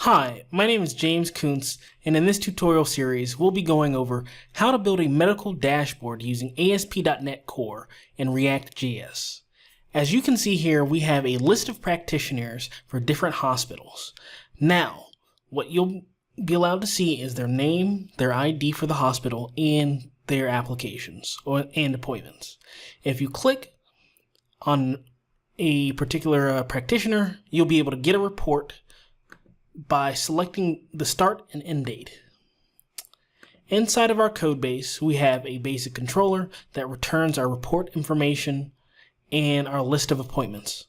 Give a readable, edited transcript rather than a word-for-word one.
Hi, my name is James Kuntz, and in this tutorial series, we'll be going over how to build a medical dashboard using ASP.NET Core and React.js. As you can see here, we have a list of practitioners for different hospitals. Now, what you'll be allowed to see is their name, their ID for the hospital, and their applications and appointments. If you click on a particular practitioner, you'll be able to get a report by selecting the start and end date. Inside of our code base, we have a basic controller that returns our report information and our list of appointments.